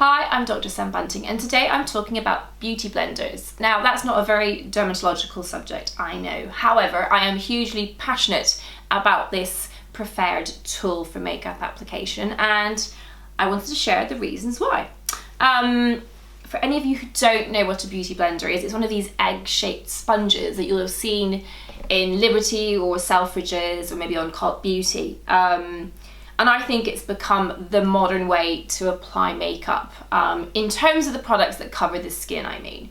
Hi, I'm Dr. Sam Bunting, and today I'm talking about beauty blenders. Now, that's not a very dermatological subject, I know. However, I am hugely passionate about this preferred tool for makeup application, and I wanted to share the reasons why. For any of you who don't know what a beauty blender is, it's one of these egg-shaped sponges that you'll have seen in Liberty or Selfridges or maybe on Cult Beauty. And I think it's become the modern way to apply makeup in terms of the products that cover the skin, I mean.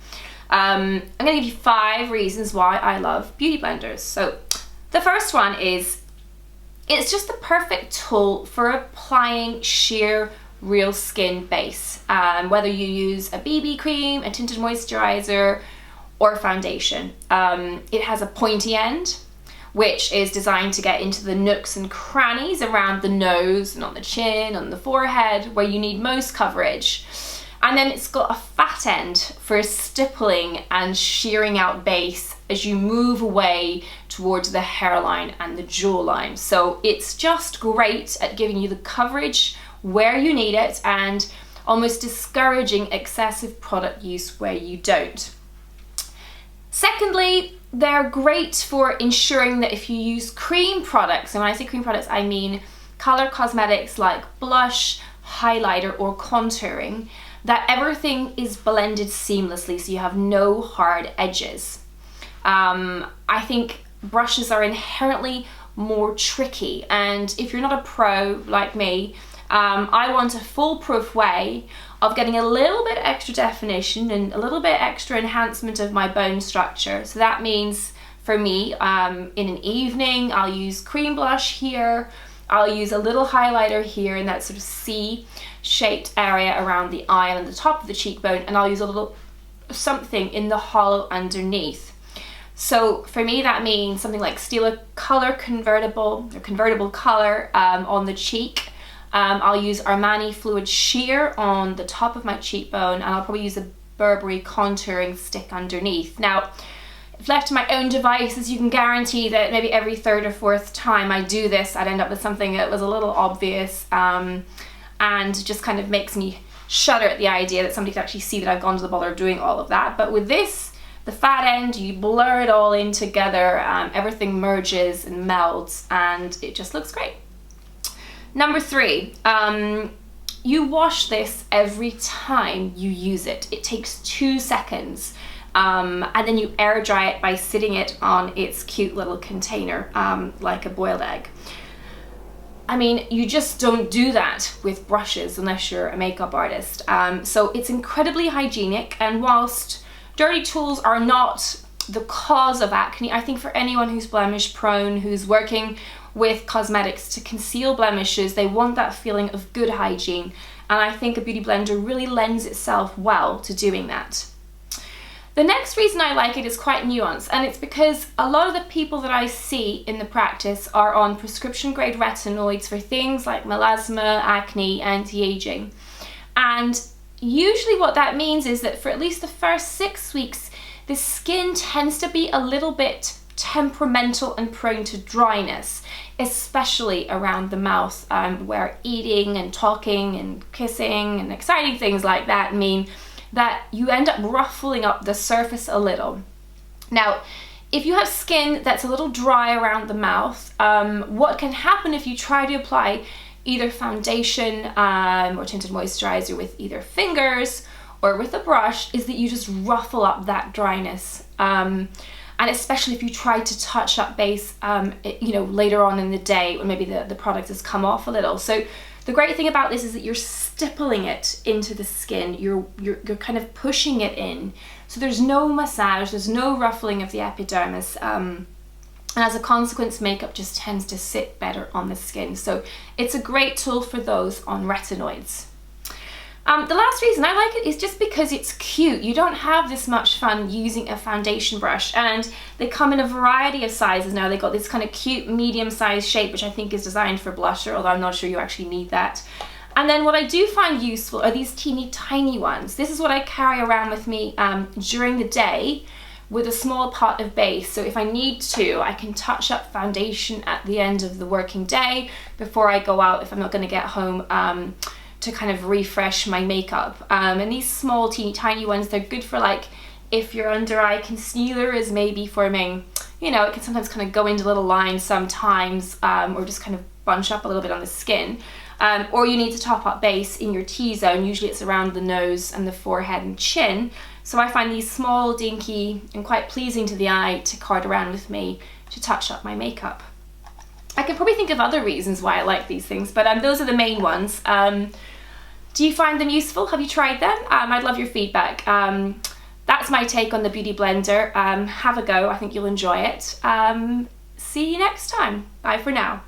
I'm going to give you 5 reasons why I love beauty blenders. So the first one is it's just the perfect tool for applying sheer real skin base, whether you use a BB cream, a tinted moisturizer, or foundation. It has a pointy end, which is designed to get into the nooks and crannies around the nose and on the chin, on the forehead, where you need most coverage. And then it's got a fat end for stippling and shearing out base as you move away towards the hairline and the jawline. So it's just great at giving you the coverage where you need it and almost discouraging excessive product use where you don't. Secondly, they're great for ensuring that if you use cream products, and when I say cream products, I mean color cosmetics like blush, highlighter, or contouring, that everything is blended seamlessly so you have no hard edges. I think brushes are inherently more tricky, and if you're not a pro like me, I want a foolproof way of getting a little bit extra definition and a little bit extra enhancement of my bone structure. So that means for me, in an evening, I'll use cream blush here, I'll use a little highlighter here in that sort of C-shaped area around the eye and the top of the cheekbone, and I'll use a little something in the hollow underneath. So for me, that means something like Stila color convertible color on the cheek. I'll use Armani Fluid Sheer on the top of my cheekbone, and I'll probably use a Burberry contouring stick underneath. Now, if left to my own devices, you can guarantee that maybe every 3rd or 4th time I do this, I'd end up with something that was a little obvious and just kind of makes me shudder at the idea that somebody could actually see that I've gone to the bother of doing all of that. But with this, the fat end, you blur it all in together, everything merges and melds, and it just looks great. Number 3, you wash this every time you use it. It takes 2 seconds, and then you air dry it by sitting it on its cute little container, like a boiled egg. I mean, you just don't do that with brushes unless you're a makeup artist. So it's incredibly hygienic, and whilst dirty tools are not the cause of acne, I think for anyone who's blemish prone, who's working with cosmetics to conceal blemishes, they want that feeling of good hygiene, and I think a beauty blender really lends itself well to doing that. The next reason I like it is quite nuanced, and it's because a lot of the people that I see in the practice are on prescription grade retinoids for things like melasma, acne, anti-aging, and usually what that means is that for at least the first 6 weeks, the skin tends to be a little bit temperamental and prone to dryness, especially around the mouth, where eating and talking and kissing and exciting things like that mean that you end up ruffling up the surface a little. Now, if you have skin that's a little dry around the mouth, what can happen if you try to apply either foundation or tinted moisturizer with either fingers or with a brush is that you just ruffle up that dryness. And especially if you try to touch up base, later on in the day when maybe the product has come off a little. So the great thing about this is that you're stippling it into the skin. You're kind of pushing it in. So there's no massage, there's no ruffling of the epidermis. And as a consequence, makeup just tends to sit better on the skin. So it's a great tool for those on retinoids. The last reason I like it is just because it's cute. You don't have this much fun using a foundation brush, and they come in a variety of sizes now. They've got this kind of cute medium-sized shape, which I think is designed for blusher, although I'm not sure you actually need that. And then what I do find useful are these teeny tiny ones. This is what I carry around with me during the day with a small pot of base. So if I need to, I can touch up foundation at the end of the working day before I go out if I'm not going to get home to kind of refresh my makeup. And these small teeny tiny ones, they're good for like if your under eye concealer is maybe forming, you know, it can sometimes kind of go into little lines sometimes, or just kind of bunch up a little bit on the skin. Or you need to top up base in your T-zone. Usually it's around the nose and the forehead and chin. So I find these small, dinky, and quite pleasing to the eye to card around with me to touch up my makeup. I can probably think of other reasons why I like these things, but those are the main ones. Do you find them useful? Have you tried them? I'd love your feedback. That's my take on the Beauty Blender. Have a go, I think you'll enjoy it. See you next time. Bye for now.